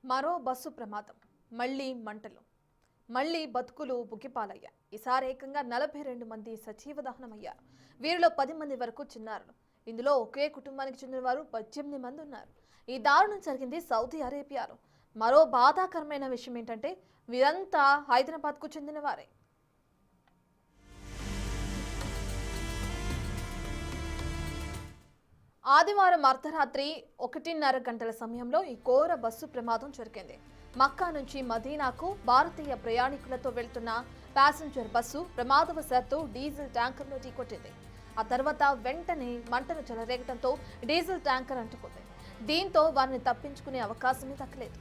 మరో బస్సు ప్రమాదం. మళ్లీ మంటలు. మళ్లీ బతుకులు బుగ్గిపాలయ్యాయి. ఈసారి ఏకంగా 42 మంది సజీవ దహనమయ్యారు. వీరిలో 10 మంది వరకు చిన్నారులు. ఇందులో ఒకే కుటుంబానికి చెందిన వారు 18 మంది ఉన్నారు. ఈ దారుణం జరిగింది సౌదీ అరేబియాలో. మరో బాధాకరమైన విషయం ఏంటంటే వీరంతా హైదరాబాద్కు చెందిన వారే. ఆదివారం అర్ధరాత్రి 1:30 గంటల సమయంలో ఈ ఘోర బస్సు ప్రమాదం జరిగింది. మక్కా నుంచి మదీనాకు భారతీయ ప్రయాణికులతో వెళ్తున్న ప్యాసింజర్ బస్సు ప్రమాదవశాత్తు డీజిల్ ట్యాంకర్ను ఢీకొట్టింది. ఆ తర్వాత వెంటనే మంటలు చెలరేగడంతో డీజిల్ ట్యాంకర్ అంటుకుంది. దీంతో వారిని తప్పించుకునే అవకాశమే దక్కలేదు.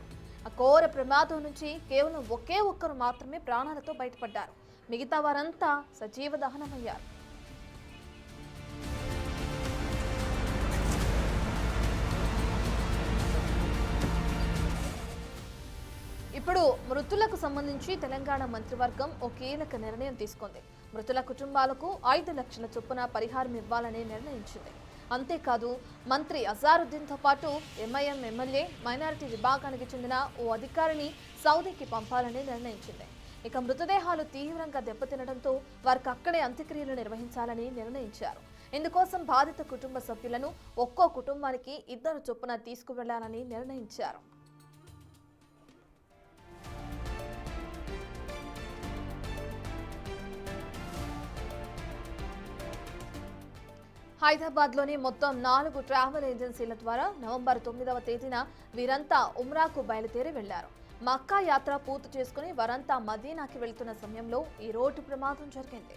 ఆ ఘోర ప్రమాదం నుంచి కేవలం ఒకే ఒక్కరు మాత్రమే ప్రాణాలతో బయటపడ్డారు. మిగతా వారంతా సజీవ దహనమయ్యారు. ఇప్పుడు మృతులకు సంబంధించి తెలంగాణ మంత్రివర్గం ఓ కీలక నిర్ణయం తీసుకుంది. మృతుల కుటుంబాలకు 5 లక్షల చొప్పున పరిహారం ఇవ్వాలని నిర్ణయించింది. అంతేకాదు మంత్రి అజారుద్దీన్తో పాటు ఎంఐఎం ఎమ్మెల్యే మైనారిటీ విభాగానికి చెందిన ఓ అధికారిని సౌదీకి పంపాలని నిర్ణయించింది. ఇక మృతదేహాలు తీవ్రంగా దెబ్బతినడంతో వారికి అక్కడే అంత్యక్రియలు నిర్వహించాలని నిర్ణయించారు. ఇందుకోసం బాధిత కుటుంబ సభ్యులను ఒక్కో కుటుంబానికి 2 చొప్పున తీసుకువెళ్లాలని నిర్ణయించారు. హైదరాబాద్లోని మొత్తం 4 ట్రావెల్ ఏజెన్సీల ద్వారా నవంబర్ 9వ తేదీన వీరంతా ఉమ్రాకు బయలుదేరి వెళ్లారు. మక్కా యాత్ర పూర్తి చేసుకుని వారంతా మదీనాకి వెళ్తున్న సమయంలో ఈ రోడ్డు ప్రమాదం జరిగింది.